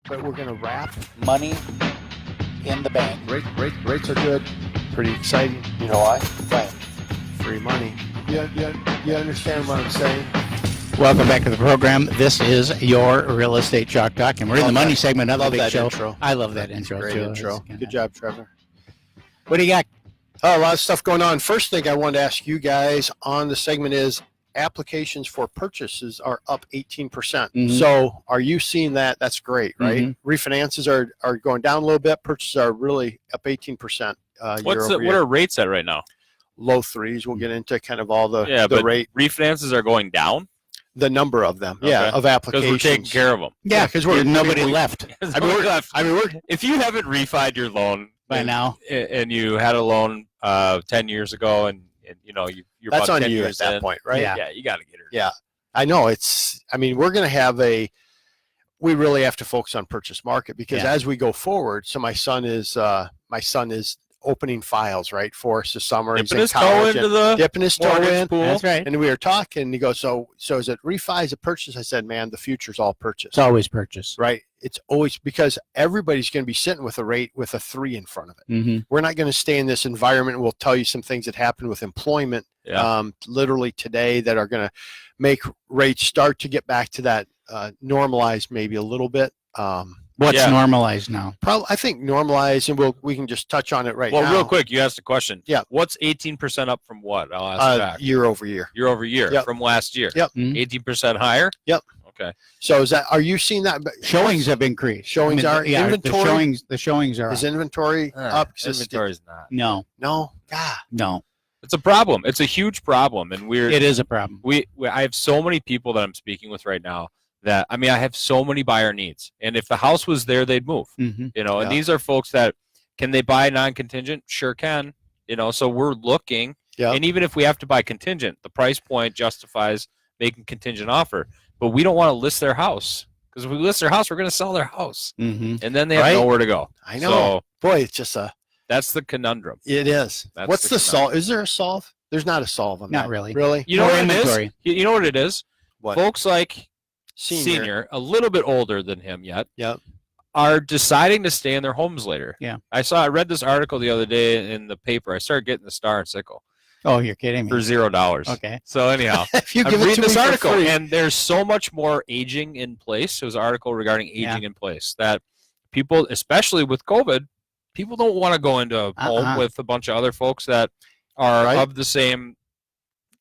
but we're going to wrap money in the bank. Rates are good. Pretty exciting. You know why? Why? Free money. You understand what I'm saying? Welcome back to the program. This is your Real Estate Chalk Talk, and we're in the money segment of the big show. Intro. I love that intro, Great too. intro. Good job, Trevor. What do you got? Oh, a lot of stuff going on. First thing I wanted to ask you guys on the segment is applications for purchases are up 18%. Mm-hmm. So are you seeing that? That's great, right? Mm-hmm. Refinances are going down a little bit. Purchases are really up 18% What are rates at right now? Low threes. We'll get into kind of all the but rate. Refinances are going down? The number of them, Okay. of applications. Because we're taking care of them. Yeah, because nobody left. If you haven't refied your loan by now, and you had a loan 10 years ago, and you're that's about on 10 you years at that in, point, right? Yeah, you got to get her. Yeah, I know. We're going to have we really have to focus on purchase market because as we go forward, so my son is opening files, right, for us this summer. Dipping his toe into the dipping his toe in. pool. That's right. And we were talking, and he goes, so is it refi, is it purchase? I said, man, the future's all purchase. It's always purchase. Right? It's always because everybody's going to be sitting with a rate with a 3 in front of it. Mm-hmm. We're not going to stay in this environment. We'll tell you some things that happened with employment literally today that are going to make rates start to get back to that normalized maybe a little bit. What's normalized now? Probably, I think normalized, and we can just touch on it now. Well, real quick, you asked a question. Yeah. What's 18% up from what? I'll ask back. Year over year. Year over year from last year. Yep. 18% higher? Yep. Okay. So are you seeing that? Showings have increased. Showings are inventory. The showings are Is inventory up? Inventory's not. No. God. No. It's a problem. It's a huge problem, and it is a problem. I have so many people that I'm speaking with right now that I have so many buyer needs, and if the house was there, they'd move. Mm-hmm. And these are folks that can they buy non-contingent? Sure can. So we're looking, and even if we have to buy contingent, the price point justifies making contingent offer. But we don't want to list their house because if we list their house, we're going to sell their house, and then they have nowhere to go. I know. So, boy, it's just that's the conundrum. It is. That's What's the solve? Is there a solve? There's not a solve on that. Not really. Really? You know what it is? You know what it is? What? Folks like Senior, a little bit older than him yet, are deciding to stay in their homes later. Yeah. I read this article the other day in the paper. I started getting the Star and Sickle. Oh, you're kidding me. For $0. Okay. So anyhow, if you I'm give reading this article, free. and there's so much more aging in place. There's an article regarding aging in place that people, especially with COVID, people don't want to go into a home with a bunch of other folks that are of the same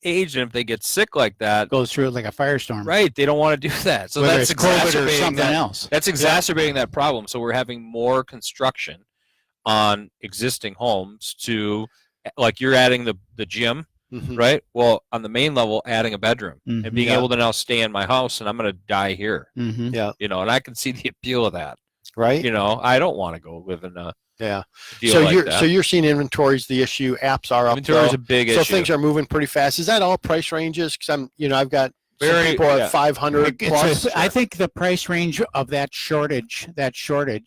age, and if they get sick like that, goes through it like a firestorm. Right, they don't want to do that. So whether that's it's COVID or exacerbating something else. That's exacerbating that problem. So we're having more construction on existing homes to, like you're adding the gym, right? Well, on the main level, adding a bedroom and being able to now stay in my house, and I'm going to die here. Mm-hmm. Yeah, and I can see the appeal of that. Right. I don't want to go live in a deal so like that. So you're seeing inventory's the issue. Apps are up. Inventory is a big issue. So things are moving pretty fast. Is that all price ranges? Because I've got some people at 500 plus. I think the price range of that shortage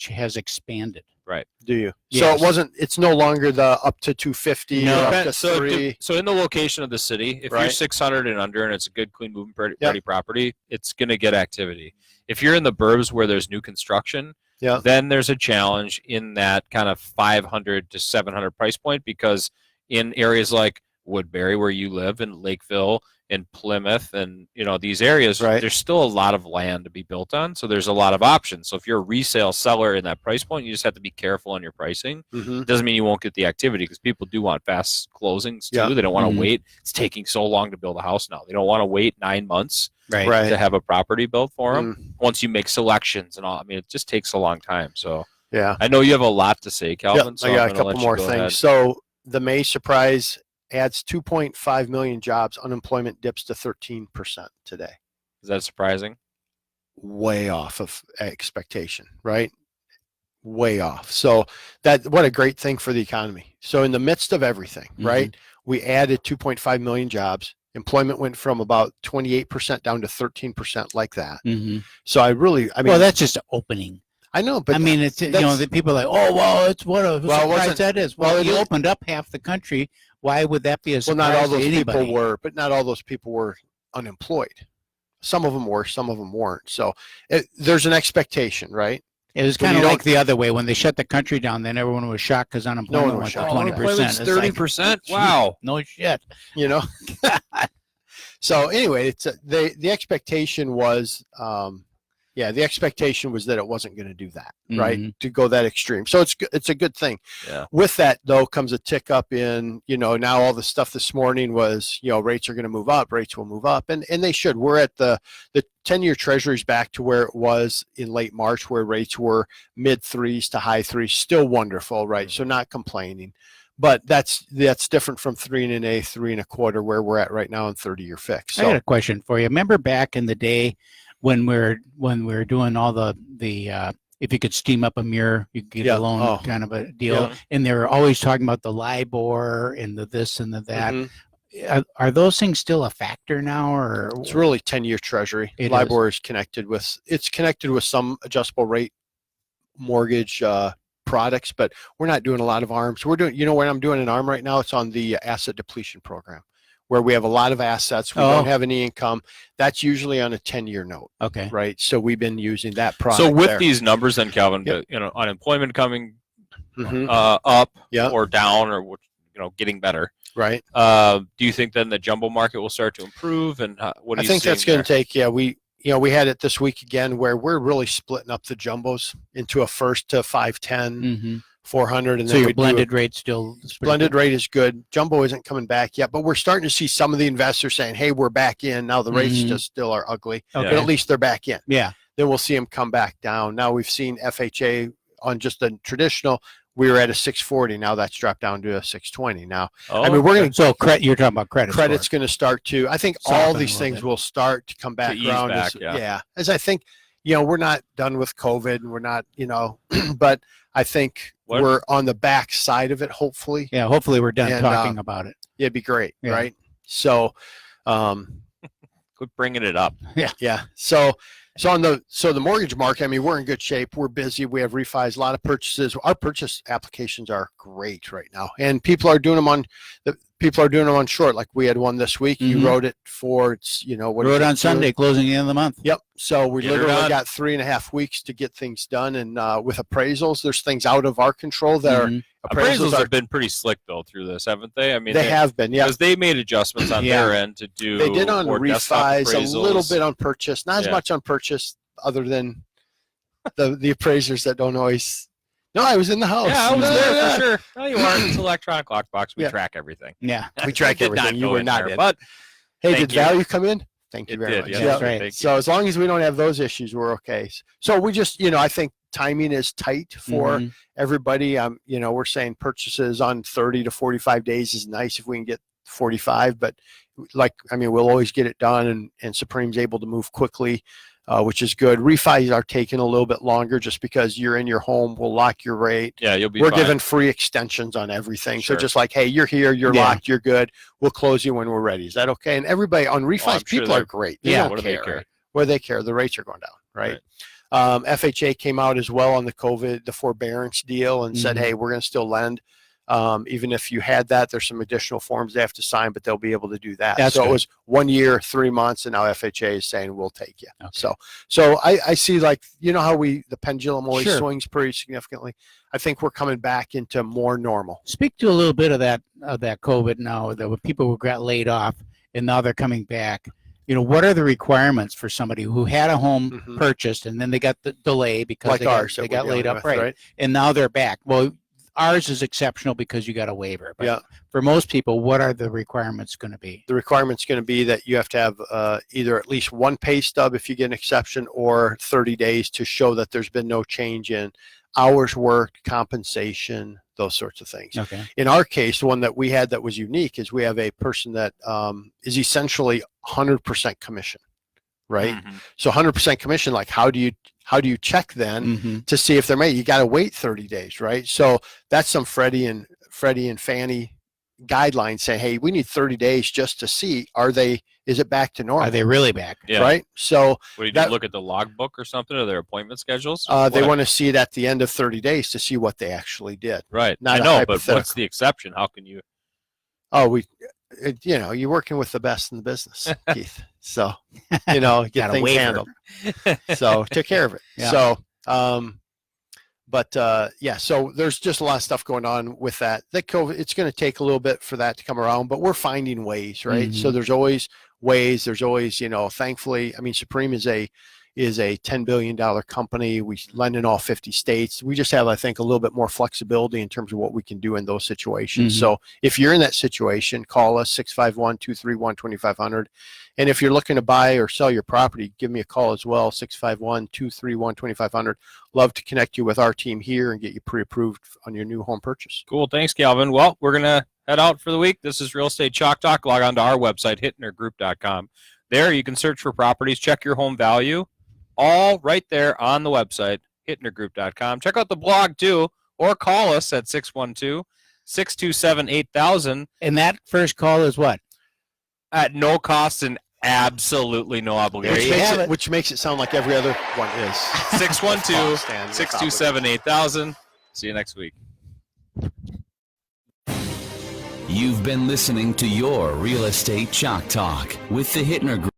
has expanded. Right. Do you? Yes. So it's no longer the up to 250 or up to 3. So in the location of the city, if you're 600 and under and it's a good, clean, moving, ready property, it's going to get activity. If you're in the burbs where there's new construction, then there's a challenge in that kind of 500 to 700 price point, because in areas like Woodbury, where you live, in Lakeville, in Plymouth, and these areas, there's still a lot of land to be built on. So there's a lot of options. So if you're a resale seller in that price point, you just have to be careful on your pricing. It doesn't mean you won't get the activity, because people do want fast closings too. They don't want to wait. It's taking so long to build a house now. They don't want to wait 9 months to have a property built for them. Once you make selections and all, it just takes a long time. So I know you have a lot to say, Kelvin. So I got a couple more things. Ahead. So the May surprise adds 2.5 million jobs. Unemployment dips to 13% today. Is that surprising? Way off of expectation, right? Way off. So what a great thing for the economy. So in the midst of everything, right, we added 2.5 million jobs. Employment went from about 28% down to 13% like that. So well, that's just opening. I know, but it's the people are like, oh, well, it's what a surprise that is. Well, you opened up half the country. Why would that be a surprise? Well, not all those to anybody? people were, but not all those people were unemployed. Some of them were, some of them weren't. So there's an expectation, right? It was kind of like the other way when they shut the country down. Then everyone was shocked because unemployment went to 20%. 30%. Wow. No shit. So anyway, the expectation was, the expectation was that it wasn't going to do that, right? To go that extreme. So it's a good thing. Yeah. With that though comes a tick up in, now all the stuff this morning was, rates are going to move up, rates will move up, and they should. We're at the 10-year treasury's back to where it was in late March, where rates were mid threes to high threes, still wonderful, right? So not complaining. But that's different from 3 1/8, 3 1/4, where we're at right now in 30-year fix. So, I got a question for you. Remember back in the day when we're doing all the if you could steam up a mirror, you could get a loan kind of a deal, and they were always talking about the LIBOR and the this and the that. Are those things still a factor now, or it's really 10-year treasury? LIBOR is connected with some adjustable rate mortgage products, but we're not doing a lot of ARMs. We're doing, when I'm doing an ARM right now, it's on the asset depletion program, where we have a lot of assets. We don't have any income. That's usually on a 10-year note. Okay. Right. So we've been using that product. So with these numbers then, Kelvin, unemployment coming up or down or, getting better. Right. Do you think then the jumbo market will start to improve? And what do you think that's going to take, we had it this week again, where we're really splitting up the jumbos into a first to 510, 400, and so then your blended rate still blended rate is good. Jumbo isn't coming back yet, but we're starting to see some of the investors saying, "Hey, we're back in." Now the rates just still are ugly, but at least they're back in. Yeah. Then we'll see them come back down. Now we've seen FHA on just a traditional. We were at a 640. Now that's dropped down to a 620. Now, we're going to. So you're talking about credit. Credit's going to start to. I think all these things will start to come back around. As I think, we're not done with COVID, and we're not, but I think we're on the back side of it. Hopefully. Yeah. Hopefully we're done talking about it. It'd be great, right? So, quit bringing it up. Yeah. Yeah. So the mortgage market, we're in good shape. We're busy. We have refis, a lot of purchases. Our purchase applications are great right now, and people are doing them on short. Like we had one this week. You wrote it for wrote on Sunday, closing the end of the month. Yep. So we literally got 3.5 weeks to get things done, and with appraisals, there's things out of our control that are. Appraisals have been pretty slick though through this, haven't they? They have been, yeah. Because they made adjustments on their end to do. They did on refis, a little bit on purchase, not as much on purchase, other than the appraisers that don't always. No, I was in the house. Yeah, I was there for sure. No, you aren't. It's an electronic lockbox. We track everything. Yeah, we track everything. You were not there, in. but hey, did value come in? Thank you very much. Yeah, that's right. So as long as we don't have those issues, we're okay. So we just, I think timing is tight for everybody. We're saying purchases on 30 to 45 days is nice if we can get 45, but we'll always get it done, and Supreme's able to move quickly, which is good. Refis are taking a little bit longer just because you're in your home. We'll lock your rate. Yeah, you'll be We're fine. giving free extensions on everything. Sure. So just like, hey, you're here, you're locked, you're good. We'll close you when we're ready. Is that okay? And everybody on refis, people are great. They don't care. What do they care? The rates are going down, right? FHA came out as well on the COVID, the forbearance deal, and said, hey, we're going to still lend. Even if you had that, there's some additional forms they have to sign, but they'll be able to do that. That's so good. It was 1 year, 3 months, and now FHA is saying we'll take you. Okay. So I see, like, how the pendulum always swings pretty significantly. I think we're coming back into more normal. Speak to a little bit of that COVID now, that when people who got laid off and now they're coming back. What are the requirements for somebody who had a home purchased and then they got the delay because they got laid up, right? And now they're back. Well, ours is exceptional because you got a waiver. But for most people, what are the requirements going to be? The requirement's going to be that you have to have either at least one pay stub if you get an exception, or 30 days to show that there's been no change in hours worked, compensation, those sorts of things. Okay. In our case, the one that we had that was unique is we have a person that is essentially 100% commission, right? So 100% commission, like how do you check then to see if they're made? You got to wait 30 days, right? So that's some Freddie and Fannie guidelines saying, hey, we need 30 days just to see, is it back to normal? Are they really back? Yeah. Right? So what do you do, look at the logbook or something, or their appointment schedules? They want to see it at the end of 30 days to see what they actually did. Right. I know, but what's the exception? How can you? You're working with the best in the business, Keith. So, get things handled. So took care of it. Yeah. So, But yeah, so there's just a lot of stuff going on with that. That COVID, it's going to take a little bit for that to come around, but we're finding ways, right? So there's always ways. There's always, thankfully, I mean, Supreme is a $10 billion company. We lend in all 50 states. We just have, I think, a little bit more flexibility in terms of what we can do in those situations. So if you're in that situation, call us 651-231-2500. And if you're looking to buy or sell your property, give me a call as well, 651-231-2500. Love to connect you with our team here and get you pre-approved on your new home purchase. Cool. Thanks, Kelvin. Well, we're going to head out for the week. This is Real Estate Chalk Talk. Log on to our website, hittnergroup.com. There you can search for properties, check your home value, all right there on the website, hittnergroup.com. Check out the blog too, or call us at 612-627-8000. And that first call is what? At no cost and absolutely no obligation. Which makes it sound like every other one is. 612-627-8000. See you next week. You've been listening to your Real Estate Chalk Talk with the Hittner Group.